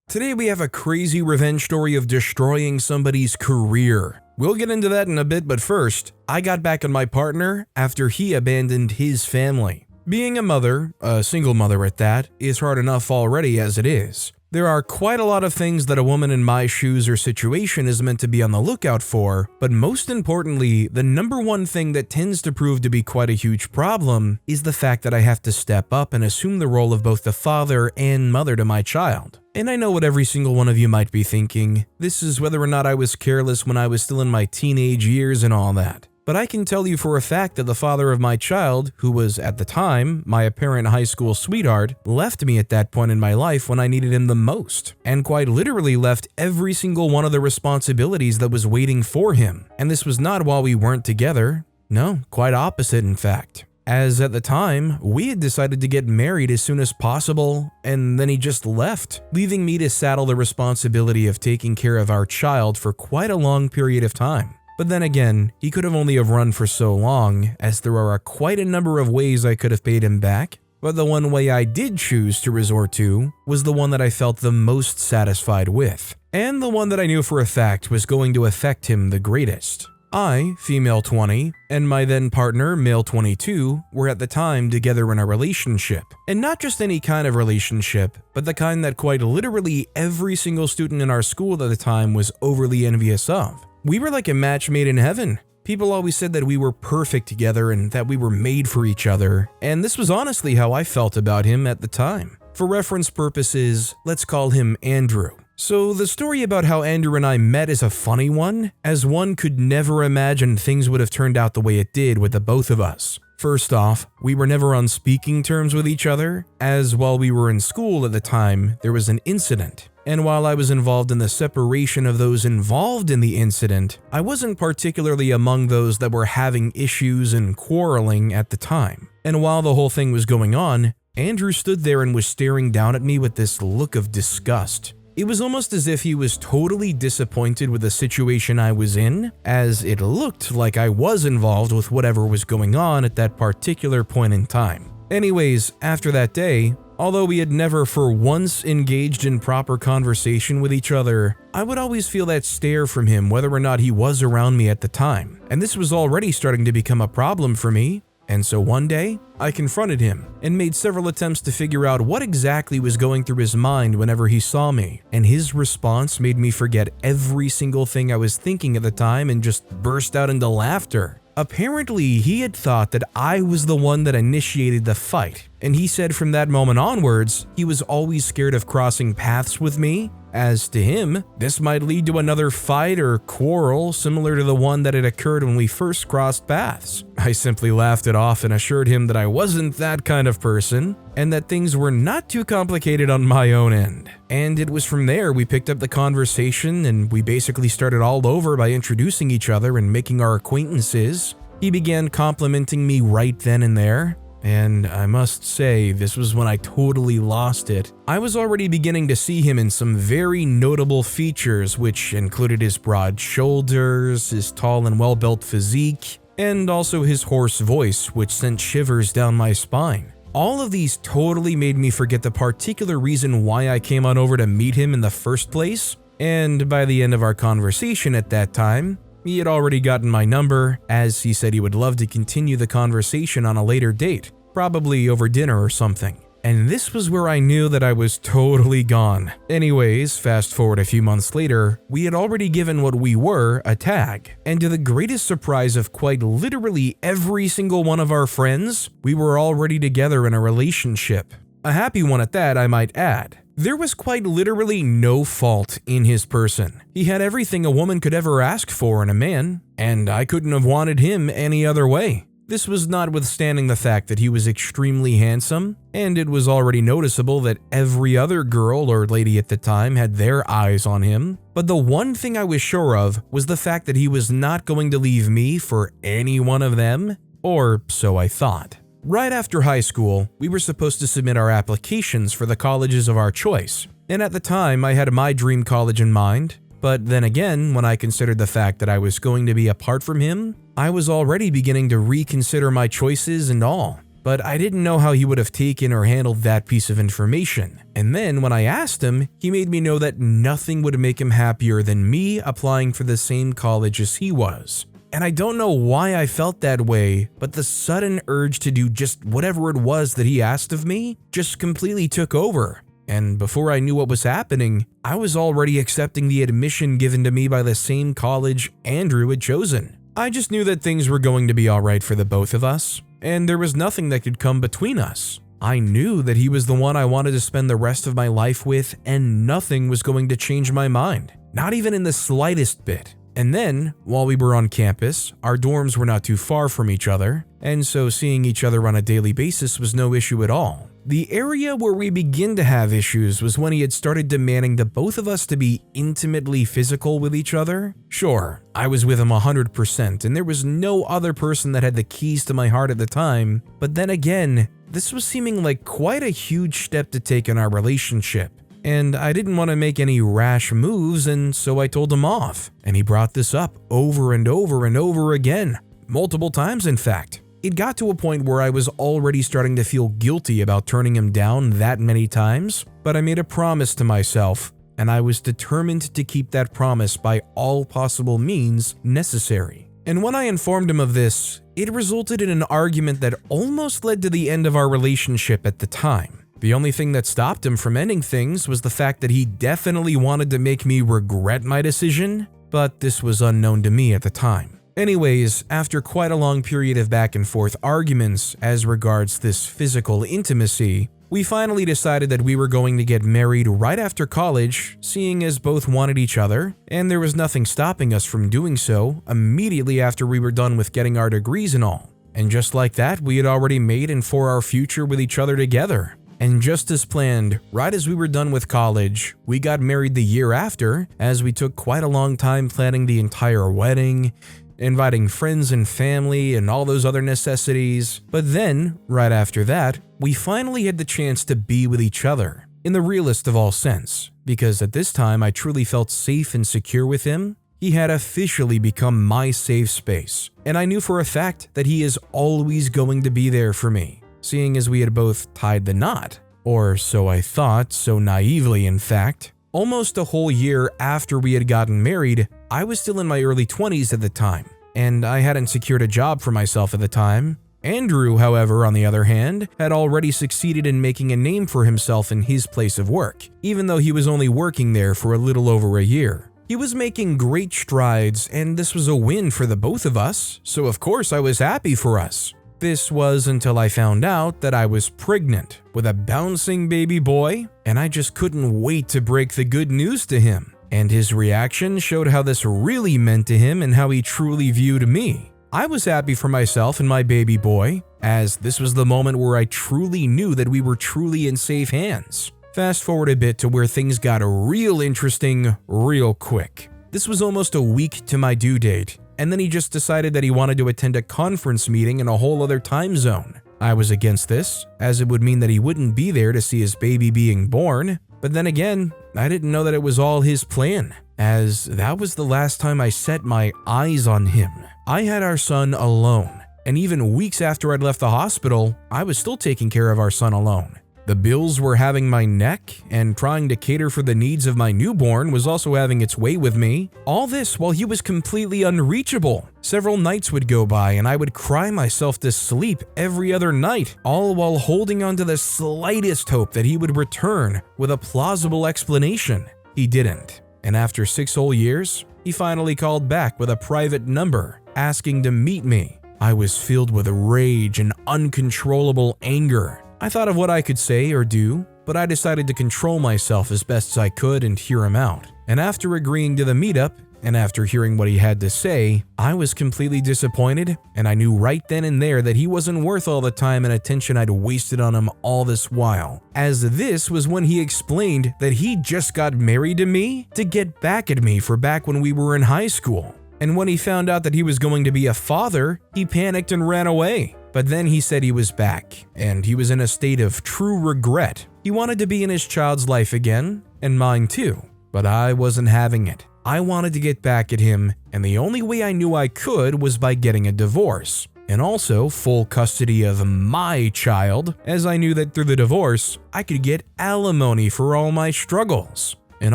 Today we have a crazy revenge story of destroying somebody's career. We'll get into that in a bit, but first, I got back on my partner after he abandoned his family. Being a mother, a single mother at that, is hard enough already as it is. There are quite a lot of things that a woman in my shoes or situation is meant to be on the lookout for, but most importantly, the number one thing that tends to prove to be quite a huge problem is the fact that I have to step up and assume the role of both the father and mother to my child. And I know what every single one of you might be thinking. This is whether or not I was careless when I was still in my teenage years and all that. But I can tell you for a fact that the father of my child, who was at the time my apparent high school sweetheart, left me at that point in my life when I needed him the most, and quite literally left every single one of the responsibilities that was waiting for him. And this was not while we weren't together. No, quite opposite in fact. As at the time, we had decided to get married as soon as possible, and then he just left, leaving me to saddle the responsibility of taking care of our child for quite a long period of time. But then again, he could have only have run for so long, as there are quite a number of ways I could have paid him back, but the one way I did choose to resort to was the one that I felt the most satisfied with, and the one that I knew for a fact was going to affect him the greatest. I, female 20, and my then partner, male 22, were at the time together in a relationship. And not just any kind of relationship, but the kind that quite literally every single student in our school at the time was overly envious of. We were like a match made in heaven. People always said that we were perfect together and that we were made for each other, and this was honestly how I felt about him at the time. For reference purposes, let's call him Andrew. So the story about how Andrew and I met is a funny one, as one could never imagine things would have turned out the way it did with the both of us. First off, we were never on speaking terms with each other, as while we were in school at the time, there was an incident. And while I was involved in the separation of those involved in the incident, I wasn't particularly among those that were having issues and quarreling at the time. And while the whole thing was going on, Andrew stood there and was staring down at me with this look of disgust. It was almost as if he was totally disappointed with the situation I was in, as it looked like I was involved with whatever was going on at that particular point in time. Anyways, after that day, although we had never for once engaged in proper conversation with each other, I would always feel that stare from him whether or not he was around me at the time. And this was already starting to become a problem for me. And so one day, I confronted him and made several attempts to figure out what exactly was going through his mind whenever he saw me, and his response made me forget every single thing I was thinking at the time and just burst out into laughter. Apparently, he had thought that I was the one that initiated the fight, and he said from that moment onwards, he was always scared of crossing paths with me, as to him, this might lead to another fight or quarrel similar to the one that had occurred when we first crossed paths. I simply laughed it off and assured him that I wasn't that kind of person, and that things were not too complicated on my own end. And it was from there we picked up the conversation, and we basically started all over by introducing each other and making our acquaintances. He began complimenting me right then and there. And I must say, this was when I totally lost it. I was already beginning to see him in some very notable features, which included his broad shoulders, his tall and well-built physique, and also his hoarse voice, which sent shivers down my spine. All of these totally made me forget the particular reason why I came on over to meet him in the first place, and by the end of our conversation at that time, he had already gotten my number, as he said he would love to continue the conversation on a later date, probably over dinner or something. And this was where I knew that I was totally gone. Anyways, fast forward a few months later, we had already given what we were a tag, and to the greatest surprise of quite literally every single one of our friends, we were already together in a relationship. A happy one at that, I might add. There was quite literally no fault in his person. He had everything a woman could ever ask for in a man, and I couldn't have wanted him any other way. This was notwithstanding the fact that he was extremely handsome, and it was already noticeable that every other girl or lady at the time had their eyes on him. But the one thing I was sure of was the fact that he was not going to leave me for any one of them, or so I thought. Right after high school, we were supposed to submit our applications for the colleges of our choice, and at the time I had my dream college in mind, but then again, when I considered the fact that I was going to be apart from him, I was already beginning to reconsider my choices and all. but I didn't know how he would have taken or handled that piece of information. And then when I asked him, he made me know that nothing would make him happier than me applying for the same college as he was. And I don't know why I felt that way, but the sudden urge to do just whatever it was that he asked of me just completely took over. And before I knew what was happening, I was already accepting the admission given to me by the same college Andrew had chosen. I just knew that things were going to be alright for the both of us, and there was nothing that could come between us. I knew that he was the one I wanted to spend the rest of my life with, and nothing was going to change my mind, not even in the slightest bit. And then, while we were on campus, our dorms were not too far from each other, and so seeing each other on a daily basis was no issue at all. The area where we began to have issues was when he had started demanding the both of us to be intimately physical with each other. Sure, I was with him 100%, and there was no other person that had the keys to my heart at the time, but then again, this was seeming like quite a huge step to take in our relationship. And I didn't want to make any rash moves, and so I told him off. And he brought this up over and over and over again, multiple times in fact. It got to a point where I was already starting to feel guilty about turning him down that many times, but I made a promise to myself, and I was determined to keep that promise by all possible means necessary. And when I informed him of this, it resulted in an argument that almost led to the end of our relationship at the time. The only thing that stopped him from ending things was the fact that he definitely wanted to make me regret my decision, but this was unknown to me at the time. Anyways, after quite a long period of back and forth arguments as regards this physical intimacy, we finally decided that we were going to get married right after college, seeing as both wanted each other, and there was nothing stopping us from doing so immediately after we were done with getting our degrees and all. And just like that, we had already made and for our future with each other together. And just as planned, right as we were done with college, we got married the year after, as we took quite a long time planning the entire wedding, inviting friends and family and all those other necessities. But then, right after that, we finally had the chance to be with each other, in the realest of all sense, because at this time I truly felt safe and secure with him. He had officially become my safe space, and I knew for a fact that he is always going to be there for me. Seeing as we had both tied the knot, or so I thought, so naively in fact. Almost a whole year after we had gotten married, I was still in my early 20s at the time, and I hadn't secured a job for myself at the time. Andrew, however, on the other hand, had already succeeded in making a name for himself in his place of work, even though he was only working there for a little over a year. He was making great strides, and this was a win for the both of us, so of course I was happy for us. This was until I found out that I was pregnant with a bouncing baby boy, and I just couldn't wait to break the good news to him. And his reaction showed how this really meant to him and how he truly viewed me. I was happy for myself and my baby boy, as this was the moment where I truly knew that we were truly in safe hands. Fast forward a bit to where things got real interesting real quick. This was almost a week to my due date, and then he just decided that he wanted to attend a conference meeting in a whole other time zone. I was against this, as it would mean that he wouldn't be there to see his baby being born, but then again, I didn't know that it was all his plan, as that was the last time I set my eyes on him. I had our son alone, and even weeks after I'd left the hospital, I was still taking care of our son alone. The bills were having my neck, and trying to cater for the needs of my newborn was also having its way with me. All this while he was completely unreachable. Several nights would go by and I would cry myself to sleep every other night, all while holding on to the slightest hope that he would return with a plausible explanation. He didn't, and after 6 whole years, he finally called back with a private number, asking to meet me. I was filled with rage and uncontrollable anger. I thought of what I could say or do, but I decided to control myself as best as I could and hear him out. And after agreeing to the meetup, and after hearing what he had to say, I was completely disappointed, and I knew right then and there that he wasn't worth all the time and attention I'd wasted on him all this while, as this was when he explained that he just got married to me to get back at me for back when we were in high school. And when he found out that he was going to be a father, he panicked and ran away. But then he said he was back, and he was in a state of true regret. He wanted to be in his child's life again, and mine too, but I wasn't having it. I wanted to get back at him, and the only way I knew I could was by getting a divorce. and also full custody of my child, as I knew that through the divorce, I could get alimony for all my struggles. And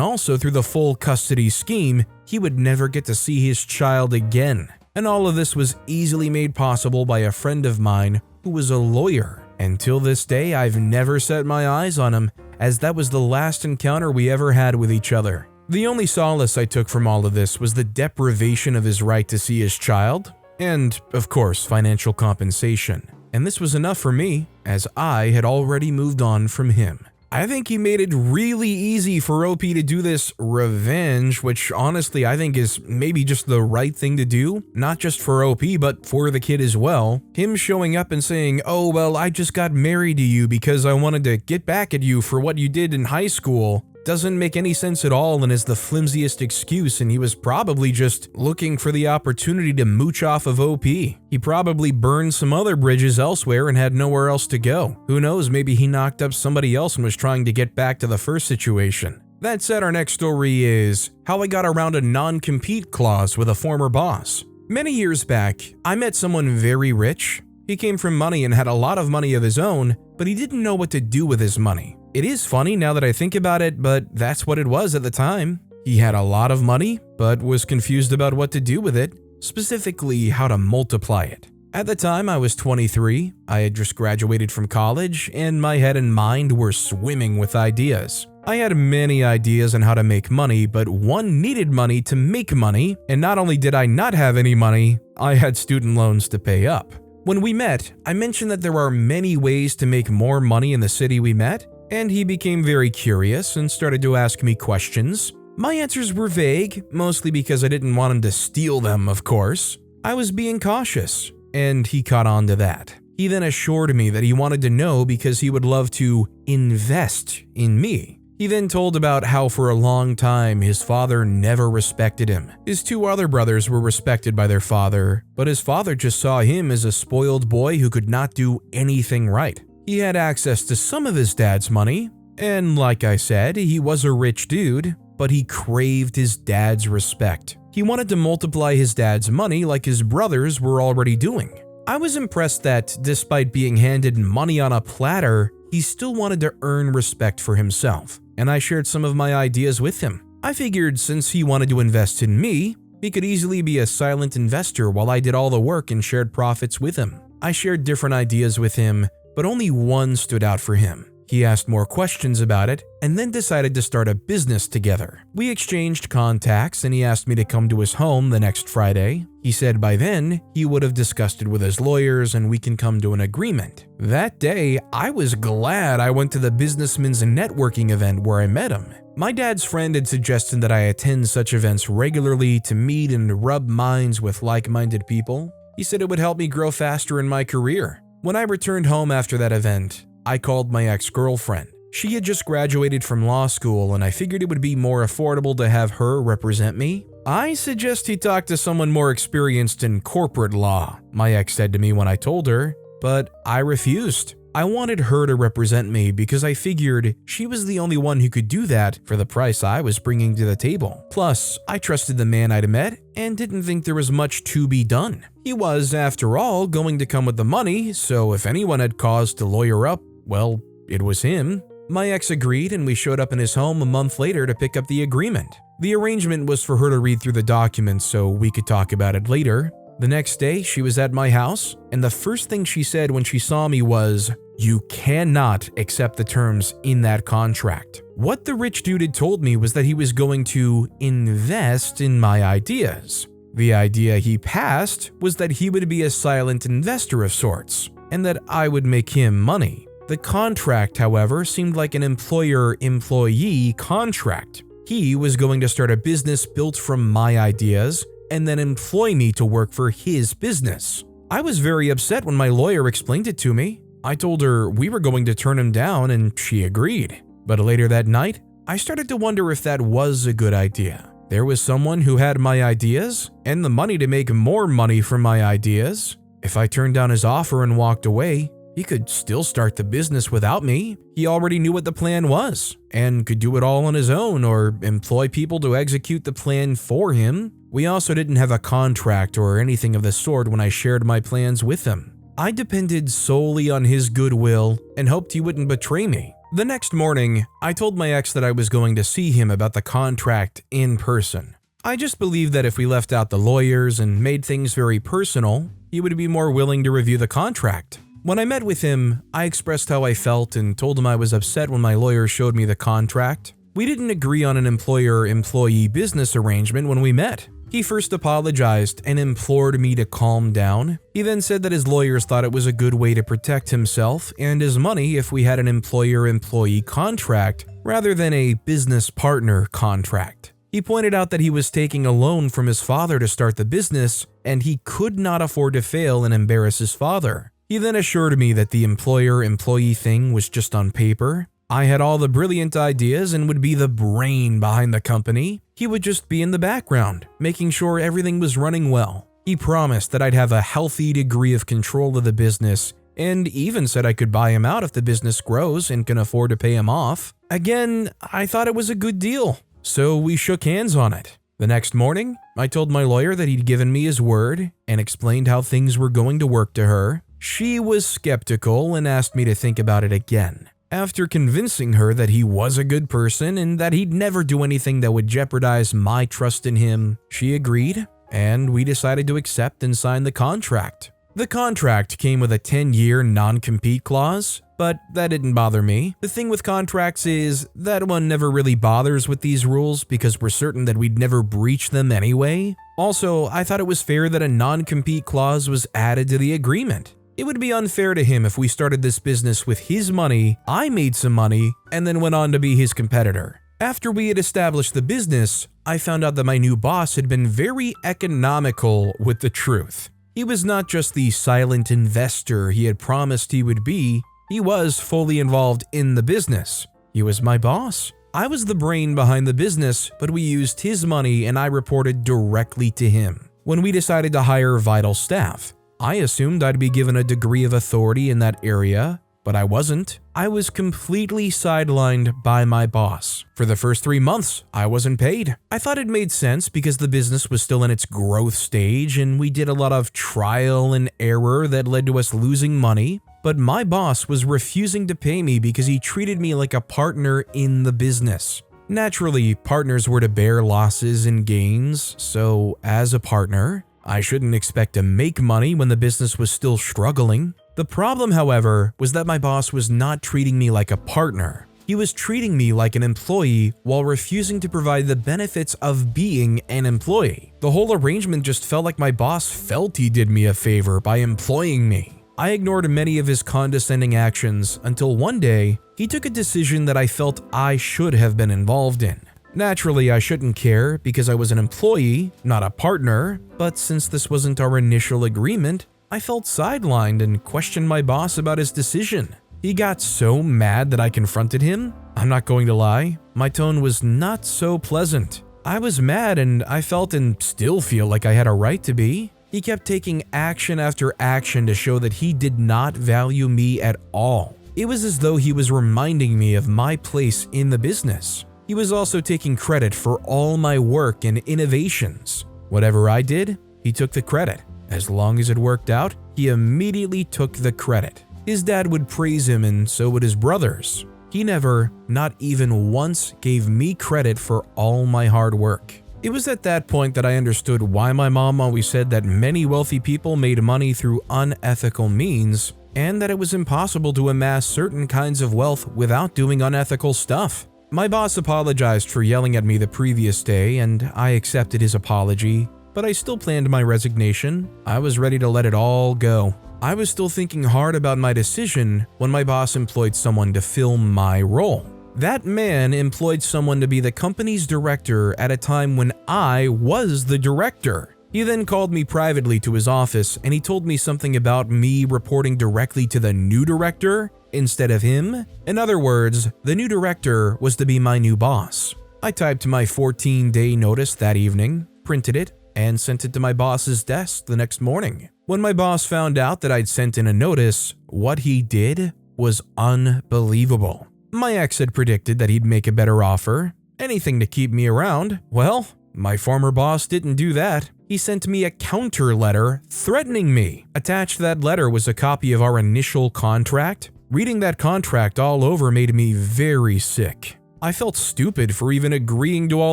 also through the full custody scheme, he would never get to see his child again. And all of this was easily made possible by a friend of mine who was a lawyer. Until this day, I've never set my eyes on him, as that was the last encounter we ever had with each other. The only solace I took from all of this was the deprivation of his right to see his child, and, of course, financial compensation. And this was enough for me, as I had already moved on from him. I think he made it really easy for OP to do this revenge, which honestly I think is maybe just the right thing to do, not just for OP, but for the kid as well. Him showing up and saying, "Oh, well, I just got married to you because I wanted to get back at you for what you did in high school," doesn't make any sense at all and is the flimsiest excuse, and he was probably just looking for the opportunity to mooch off of OP. He probably burned some other bridges elsewhere and had nowhere else to go. Who knows, maybe he knocked up somebody else and was trying to get back to the first situation. That said, our next story is how I got around a non-compete clause with a former boss. Many years back, I met someone very rich. He came from money and had a lot of money of his own, but he didn't know what to do with his money. It is funny now that I think about it, but that's what it was at the time. He had a lot of money, but was confused about what to do with it, specifically how to multiply it. At the time, I was 23, I had just graduated from college, and my head and mind were swimming with ideas. I had many ideas on how to make money, but one needed money to make money, and not only did I not have any money, I had student loans to pay up. When we met, I mentioned that there are many ways to make more money in the city we met, and he became very curious and started to ask me questions. My answers were vague, mostly because I didn't want him to steal them, of course. I was being cautious, and he caught on to that. He then assured me that he wanted to know because he would love to invest in me. He then told about how for a long time his father never respected him. His two other brothers were respected by their father, but his father just saw him as a spoiled boy who could not do anything right. He had access to some of his dad's money, and like I said, he was a rich dude, but he craved his dad's respect. He wanted to multiply his dad's money like his brothers were already doing. I was impressed that, despite being handed money on a platter, he still wanted to earn respect for himself, and I shared some of my ideas with him. I figured since he wanted to invest in me, he could easily be a silent investor while I did all the work and shared profits with him. I shared different ideas with him, but only one stood out for him. He asked more questions about it and then decided to start a business together. We exchanged contacts and he asked me to come to his home the next Friday. He said by then he would have discussed it with his lawyers and we can come to an agreement. That day, I was glad I went to the businessman's networking event where I met him. My dad's friend had suggested that I attend such events regularly to meet and rub minds with like-minded people. He said it would help me grow faster in my career. When I returned home after that event, I called my ex-girlfriend. She had just graduated from law school and I figured it would be more affordable to have her represent me. I suggest he talk to someone more experienced in corporate law, my ex said to me when I told her, but I refused. I wanted her to represent me because I figured she was the only one who could do that for the price I was bringing to the table. Plus, I trusted the man I'd met and didn't think there was much to be done. He was, after all, going to come with the money, so if anyone had cause to lawyer up, well, it was him. My ex agreed and we showed up in his home a month later to pick up the agreement. The arrangement was for her to read through the documents so we could talk about it later. The next day, she was at my house, and the first thing she said when she saw me was, "You cannot accept the terms in that contract." What the rich dude had told me was that he was going to invest in my ideas. The idea he passed was that he would be a silent investor of sorts, and that I would make him money. The contract, however, seemed like an employer-employee contract. He was going to start a business built from my ideas, and then employ me to work for his business. I was very upset when my lawyer explained it to me. I told her we were going to turn him down and she agreed. But later that night, I started to wonder if that was a good idea. There was someone who had my ideas and the money to make more money from my ideas. If I turned down his offer and walked away, He could still start the business without me. He already knew what the plan was and could do it all on his own or employ people to execute the plan for him. We also didn't have a contract or anything of the sort when I shared my plans with him. I depended solely on his goodwill and hoped he wouldn't betray me. The next morning, I told my ex that I was going to see him about the contract in person. I just believed that if we left out the lawyers and made things very personal, he would be more willing to review the contract. When I met with him, I expressed how I felt and told him I was upset when my lawyer showed me the contract. We didn't agree on an employer-employee business arrangement when we met. He first apologized and implored me to calm down. He then said that his lawyers thought it was a good way to protect himself and his money if we had an employer-employee contract rather than a business partner contract. He pointed out that he was taking a loan from his father to start the business and he could not afford to fail and embarrass his father. He then assured me that the employer-employee thing was just on paper. I had all the brilliant ideas and would be the brain behind the company. He would just be in the background, making sure everything was running well. He promised that I'd have a healthy degree of control of the business and even said I could buy him out if the business grows and can afford to pay him off. Again, I thought it was a good deal, so we shook hands on it. The next morning, I told my lawyer that he'd given me his word and explained how things were going to work to her. She was skeptical and asked me to think about it again. After convincing her that he was a good person and that he'd never do anything that would jeopardize my trust in him, she agreed, and we decided to accept and sign the contract. The contract came with a 10-year non-compete clause, but that didn't bother me. The thing with contracts is that one never really bothers with these rules because we're certain that we'd never breach them anyway. Also, I thought it was fair that a non-compete clause was added to the agreement. It would be unfair to him if we started this business with his money, I made some money, and then went on to be his competitor. After we had established the business, I found out that my new boss had been very economical with the truth. He was not just the silent investor he had promised he would be, he was fully involved in the business. He was my boss. I was the brain behind the business, but we used his money and I reported directly to him. When we decided to hire vital staff, I assumed I'd be given a degree of authority in that area, but I wasn't. I was completely sidelined by my boss. For the first 3 months, I wasn't paid. I thought it made sense because the business was still in its growth stage and we did a lot of trial and error that led to us losing money. But my boss was refusing to pay me because he treated me like a partner in the business. Naturally, partners were to bear losses and gains, so as a partner, I shouldn't expect to make money when the business was still struggling. The problem, however, was that my boss was not treating me like a partner. He was treating me like an employee while refusing to provide the benefits of being an employee. The whole arrangement just felt like my boss felt he did me a favor by employing me. I ignored many of his condescending actions until one day, he took a decision that I felt I should have been involved in. Naturally, I shouldn't care because I was an employee, not a partner, but since this wasn't our initial agreement, I felt sidelined and questioned my boss about his decision. He got so mad that I confronted him. I'm not going to lie, my tone was not so pleasant. I was mad and I felt and still feel like I had a right to be. He kept taking action after action to show that he did not value me at all. It was as though he was reminding me of my place in the business. He was also taking credit for all my work and innovations. Whatever I did, he took the credit. As long as it worked out, he immediately took the credit. His dad would praise him and so would his brothers. He never, not even once, gave me credit for all my hard work. It was at that point that I understood why my mom always said that many wealthy people made money through unethical means and that it was impossible to amass certain kinds of wealth without doing unethical stuff. My boss apologized for yelling at me the previous day and I accepted his apology, but I still planned my resignation. I was ready to let it all go. I was still thinking hard about my decision when my boss employed someone to fill my role. That man employed someone to be the company's director at a time when I was the director. He then called me privately to his office and he told me something about me reporting directly to the new director instead of him. In other words, the new director was to be my new boss. I typed my 14-day notice that evening, printed it, and sent it to my boss's desk the next morning. When my boss found out that I'd sent in a notice, what he did was unbelievable. My ex had predicted that he'd make a better offer, anything to keep me around. Well, my former boss didn't do that. He sent me a counter letter threatening me. Attached to that letter was a copy of our initial contract. Reading that contract all over made me very sick. I felt stupid for even agreeing to all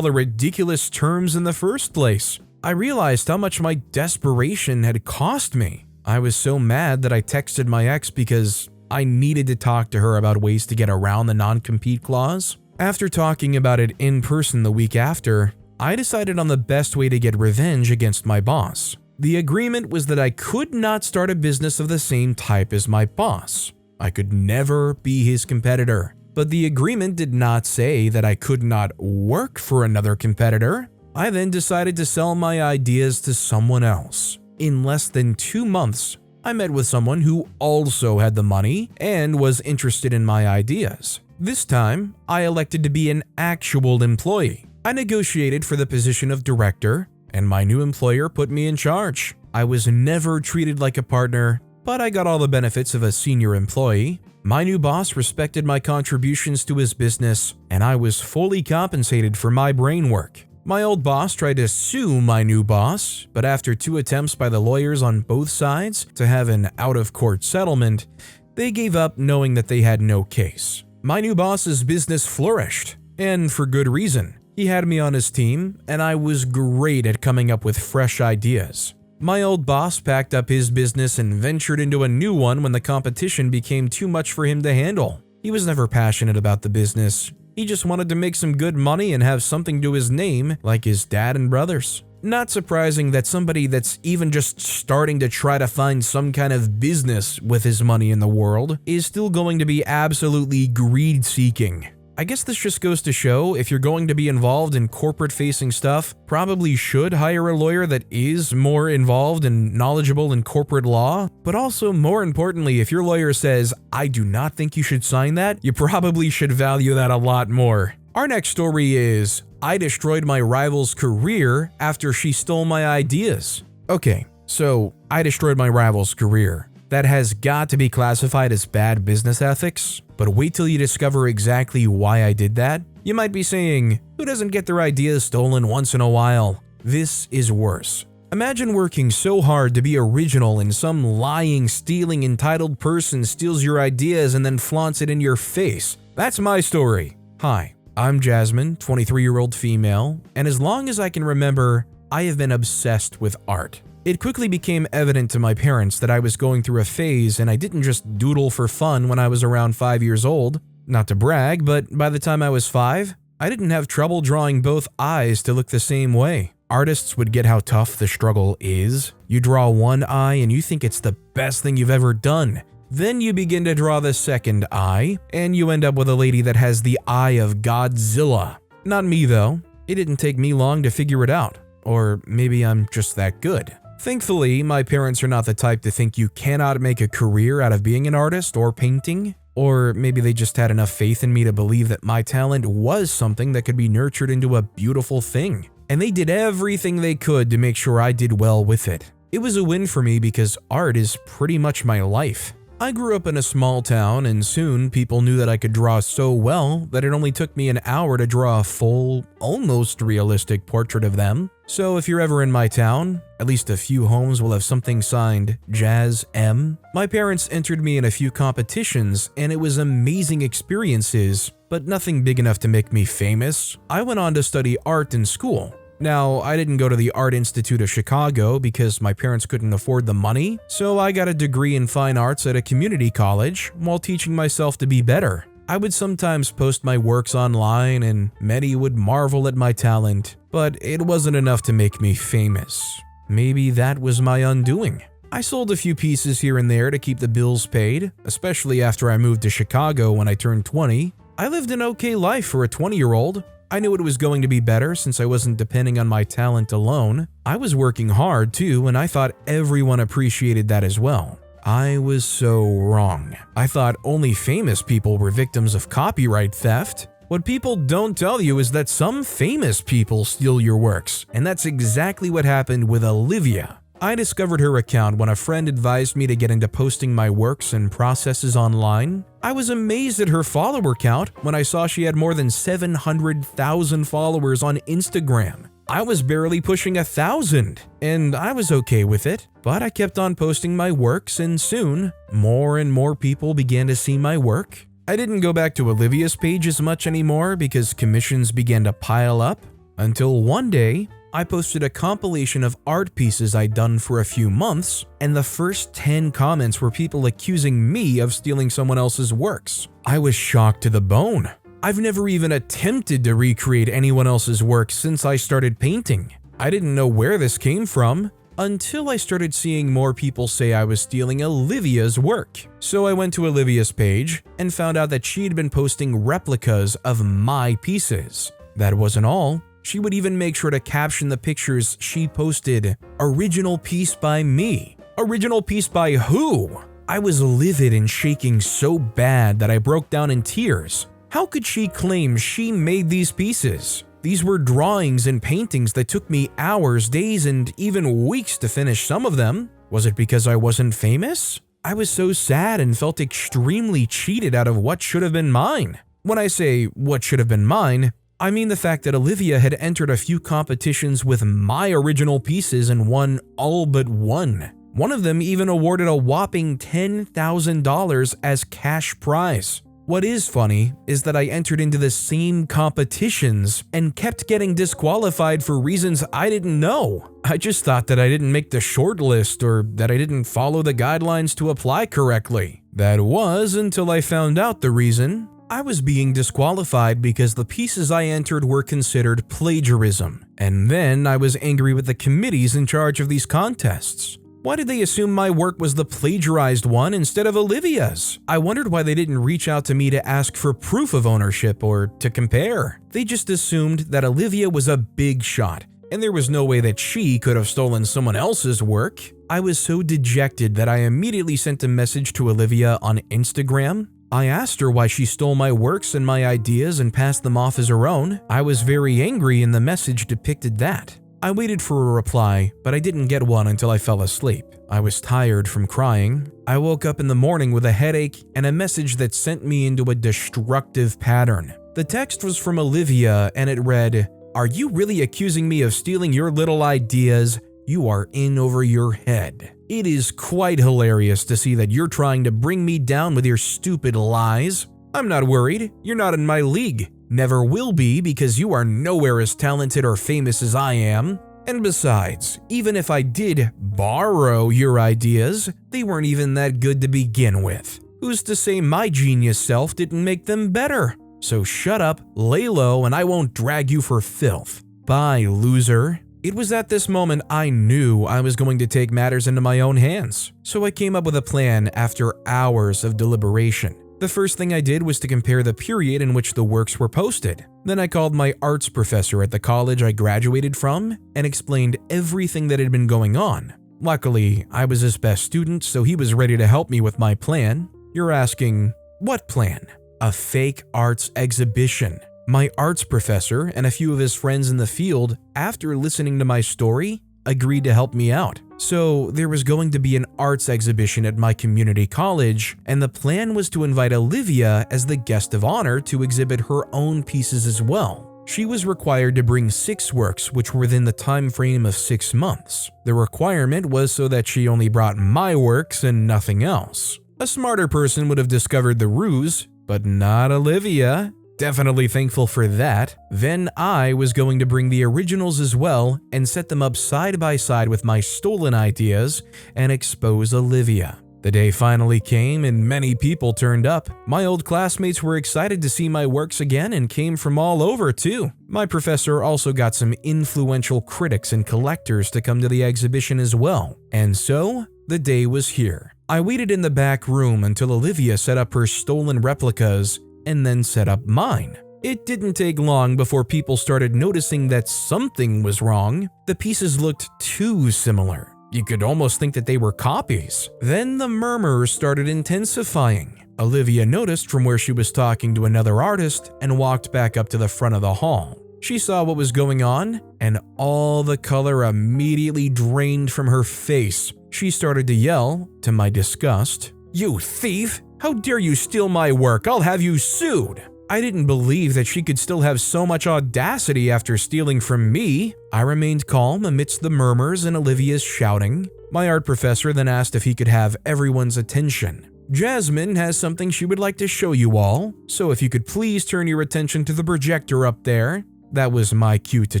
the ridiculous terms in the first place. I realized how much my desperation had cost me. I was so mad that I texted my ex because I needed to talk to her about ways to get around the non-compete clause. After talking about it in person the week after, I decided on the best way to get revenge against my boss. The agreement was that I could not start a business of the same type as my boss. I could never be his competitor. But the agreement did not say that I could not work for another competitor. I then decided to sell my ideas to someone else. In less than 2 months, I met with someone who also had the money and was interested in my ideas. This time, I elected to be an actual employee. I negotiated for the position of director, and my new employer put me in charge. I was never treated like a partner, but I got all the benefits of a senior employee. My new boss respected my contributions to his business, and I was fully compensated for my brain work. My old boss tried to sue my new boss, but after 2 attempts by the lawyers on both sides to have an out-of-court settlement, they gave up knowing that they had no case. My new boss's business flourished, and for good reason. He had me on his team, and I was great at coming up with fresh ideas. My old boss packed up his business and ventured into a new one when the competition became too much for him to handle. He was never passionate about the business. He just wanted to make some good money and have something to his name like his dad and brothers. Not surprising that somebody that's even just starting to try to find some kind of business with his money in the world is still going to be absolutely greed-seeking. I guess this just goes to show if you're going to be involved in corporate-facing stuff, probably should hire a lawyer that is more involved and knowledgeable in corporate law, but also more importantly, if your lawyer says, "I do not think you should sign that," you probably should value that a lot more. Our next story is, I destroyed my rival's career after she stole my ideas. Okay, so I destroyed my rival's career. That has got to be classified as bad business ethics, but wait till you discover exactly why I did that. You might be saying, who doesn't get their ideas stolen once in a while? This is worse. Imagine working so hard to be original and some lying, stealing, entitled person steals your ideas and then flaunts it in your face. That's my story. Hi, I'm Jasmine, 23-year-old female, and as long as I can remember, I have been obsessed with art. It quickly became evident to my parents that I was going through a phase and I didn't just doodle for fun when I was around 5 years old. Not to brag, but by the time I was 5, I didn't have trouble drawing both eyes to look the same way. Artists would get how tough the struggle is. You draw one eye and you think it's the best thing you've ever done. Then you begin to draw the second eye, and you end up with a lady that has the eye of Godzilla. Not me though. It didn't take me long to figure it out. Or maybe I'm just that good. Thankfully, my parents are not the type to think you cannot make a career out of being an artist or painting. Or maybe they just had enough faith in me to believe that my talent was something that could be nurtured into a beautiful thing. And they did everything they could to make sure I did well with it. It was a win for me because art is pretty much my life. I grew up in a small town, and soon people knew that I could draw so well that it only took me an hour to draw a full, almost realistic portrait of them. So if you're ever in my town, at least a few homes will have something signed Jazz M. My parents entered me in a few competitions, and it was amazing experiences, but nothing big enough to make me famous. I went on to study art in school. Now, I didn't go to the Art Institute of Chicago because my parents couldn't afford the money, so I got a degree in fine arts at a community college while teaching myself to be better. I would sometimes post my works online and many would marvel at my talent, but it wasn't enough to make me famous. Maybe that was my undoing. I sold a few pieces here and there to keep the bills paid, especially after I moved to Chicago when I turned 20. I lived an okay life for a 20-year-old. I knew it was going to be better since I wasn't depending on my talent alone. I was working hard too, and I thought everyone appreciated that as well. I was so wrong. I thought only famous people were victims of copyright theft. What people don't tell you is that some famous people steal your works, and that's exactly what happened with Olivia. I discovered her account when a friend advised me to get into posting my works and processes online. I was amazed at her follower count when I saw she had more than 700,000 followers on Instagram. I was barely pushing 1,000, and I was okay with it, but I kept on posting my works, and soon, more and more people began to see my work. I didn't go back to Olivia's page as much anymore because commissions began to pile up, until one day, I posted a compilation of art pieces I'd done for a few months, and the first 10 comments were people accusing me of stealing someone else's works. I was shocked to the bone. I've never even attempted to recreate anyone else's work since I started painting. I didn't know where this came from until I started seeing more people say I was stealing Olivia's work. So I went to Olivia's page and found out that she'd been posting replicas of my pieces. That wasn't all. She would even make sure to caption the pictures she posted, "Original piece by me." Original piece by who? I was livid and shaking so bad that I broke down in tears. How could she claim she made these pieces? These were drawings and paintings that took me hours, days, and even weeks to finish some of them. Was it because I wasn't famous? I was so sad and felt extremely cheated out of what should have been mine. When I say what should have been mine, I mean the fact that Olivia had entered a few competitions with my original pieces and won all but one. One of them even awarded a whopping $10,000 as cash prize. What is funny is that I entered into the same competitions and kept getting disqualified for reasons I didn't know. I just thought that I didn't make the short list or that I didn't follow the guidelines to apply correctly. That was until I found out the reason. I was being disqualified because the pieces I entered were considered plagiarism. And then I was angry with the committees in charge of these contests. Why did they assume my work was the plagiarized one instead of Olivia's? I wondered why they didn't reach out to me to ask for proof of ownership or to compare. They just assumed that Olivia was a big shot, and there was no way that she could have stolen someone else's work. I was so dejected that I immediately sent a message to Olivia on Instagram. I asked her why she stole my works and my ideas and passed them off as her own. I was very angry and the message depicted that. I waited for a reply, but I didn't get one until I fell asleep. I was tired from crying. I woke up in the morning with a headache and a message that sent me into a destructive pattern. The text was from Olivia and it read, "Are you really accusing me of stealing your little ideas? You are in over your head. It is quite hilarious to see that you're trying to bring me down with your stupid lies. I'm not worried. You're not in my league. Never will be because you are nowhere as talented or famous as I am. And besides, even if I did borrow your ideas, they weren't even that good to begin with. Who's to say my genius self didn't make them better? So shut up, lay low, and I won't drag you for filth. Bye, loser." It was at this moment I knew I was going to take matters into my own hands. So I came up with a plan after hours of deliberation. The first thing I did was to compare the period in which the works were posted. Then I called my arts professor at the college I graduated from and explained everything that had been going on. Luckily, I was his best student, so he was ready to help me with my plan. You're asking, what plan? A fake arts exhibition. My arts professor and a few of his friends in the field, after listening to my story, agreed to help me out. So there was going to be an arts exhibition at my community college, and the plan was to invite Olivia as the guest of honor to exhibit her own pieces as well. She was required to bring 6 works which were within the time frame of 6 months. The requirement was so that she only brought my works and nothing else. A smarter person would have discovered the ruse, but not Olivia. Definitely thankful for that. Then I was going to bring the originals as well and set them up side by side with my stolen ideas and expose Olivia. The day finally came and many people turned up. My old classmates were excited to see my works again and came from all over too. My professor also got some influential critics and collectors to come to the exhibition as well. And so, the day was here. I waited in the back room until Olivia set up her stolen replicas and then set up mine. It didn't take long before people started noticing that something was wrong. The pieces looked too similar. You could almost think that they were copies. Then the murmurs started intensifying. Olivia noticed from where she was talking to another artist and walked back up to the front of the hall. She saw what was going on, and all the color immediately drained from her face. She started to yell, to my disgust, "You thief! How dare you steal my work? I'll have you sued!" I didn't believe that she could still have so much audacity after stealing from me. I remained calm amidst the murmurs and Olivia's shouting. My art professor then asked if he could have everyone's attention. "Jasmine has something she would like to show you all, so if you could please turn your attention to the projector up there." That was my cue to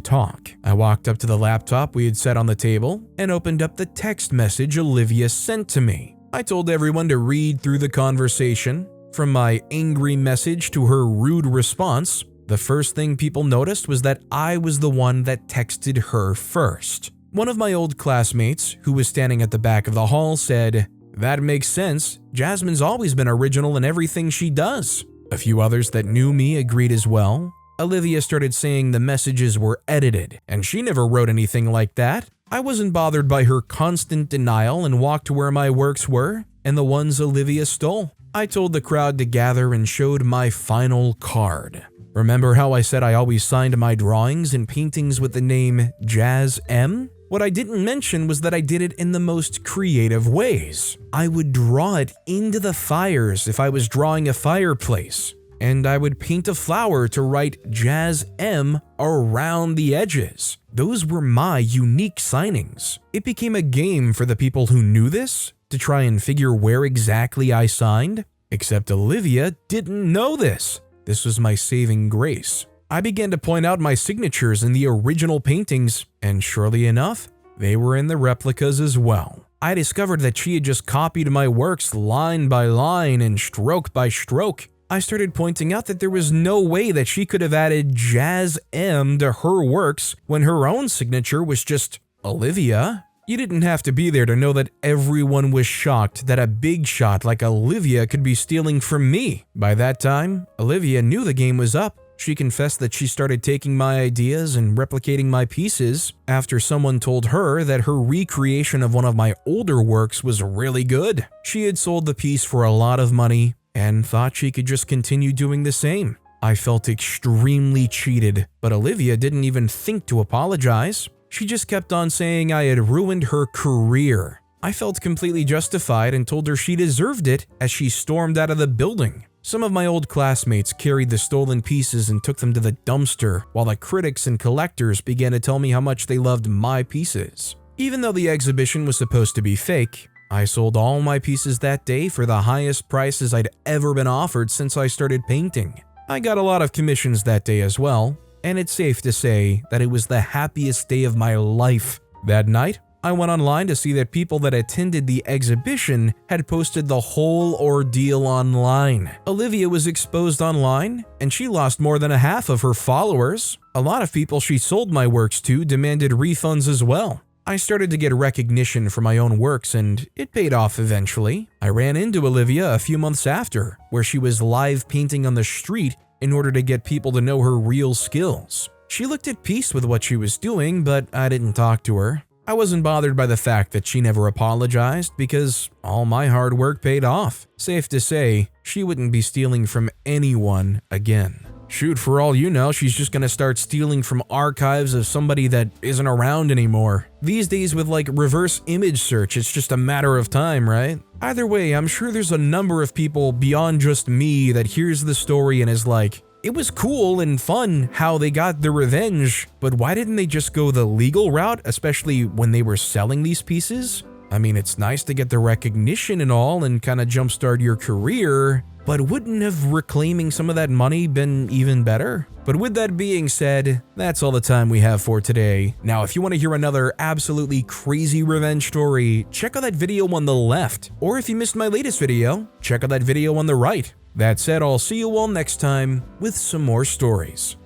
talk. I walked up to the laptop we had set on the table and opened up the text message Olivia sent to me. I told everyone to read through the conversation. From my angry message to her rude response, the first thing people noticed was that I was the one that texted her first. One of my old classmates, who was standing at the back of the hall, said, "That makes sense. Jasmine's always been original in everything she does." A few others that knew me agreed as well. Olivia started saying the messages were edited, and she never wrote anything like that. I wasn't bothered by her constant denial and walked to where my works were and the ones Olivia stole. I told the crowd to gather and showed my final card. Remember how I said I always signed my drawings and paintings with the name Jazz M? What I didn't mention was that I did it in the most creative ways. I would draw it into the fires if I was drawing a fireplace, and I would paint a flower to write Jazz M around the edges. Those were my unique signings. It became a game for the people who knew this to try and figure where exactly I signed, except Olivia didn't know this. This was my saving grace. I began to point out my signatures in the original paintings, and surely enough, they were in the replicas as well. I discovered that she had just copied my works line by line and stroke by stroke. I started pointing out that there was no way that she could have added Jazz M to her works when her own signature was just Olivia. You didn't have to be there to know that everyone was shocked that a big shot like Olivia could be stealing from me. By that time, Olivia knew the game was up. She confessed that she started taking my ideas and replicating my pieces after someone told her that her recreation of one of my older works was really good. She had sold the piece for a lot of money and thought she could just continue doing the same. I felt extremely cheated, but Olivia didn't even think to apologize. She just kept on saying I had ruined her career. I felt completely justified and told her she deserved it as she stormed out of the building. Some of my old classmates carried the stolen pieces and took them to the dumpster, while the critics and collectors began to tell me how much they loved my pieces. Even though the exhibition was supposed to be fake, I sold all my pieces that day for the highest prices I'd ever been offered since I started painting. I got a lot of commissions that day as well, and it's safe to say that it was the happiest day of my life. That night, I went online to see that people that attended the exhibition had posted the whole ordeal online. Olivia was exposed online, and she lost more than a half of her followers. A lot of people she sold my works to demanded refunds as well. I started to get recognition for my own works, and it paid off eventually. I ran into Olivia a few months after, where she was live painting on the street in order to get people to know her real skills. She looked at peace with what she was doing, but I didn't talk to her. I wasn't bothered by the fact that she never apologized because all my hard work paid off. Safe to say, she wouldn't be stealing from anyone again. Shoot, for all you know, she's just gonna start stealing from archives of somebody that isn't around anymore. These days with like reverse image search, it's just a matter of time, right? Either way, I'm sure there's a number of people beyond just me that hears the story and is like, it was cool and fun how they got their revenge, but why didn't they just go the legal route, especially when they were selling these pieces? I mean, it's nice to get the recognition and all and kind of jumpstart your career, but wouldn't have reclaiming some of that money been even better? But with that being said, that's all the time we have for today. Now, if you want to hear another absolutely crazy revenge story, check out that video on the left. Or if you missed my latest video, check out that video on the right. That said, I'll see you all next time with some more stories.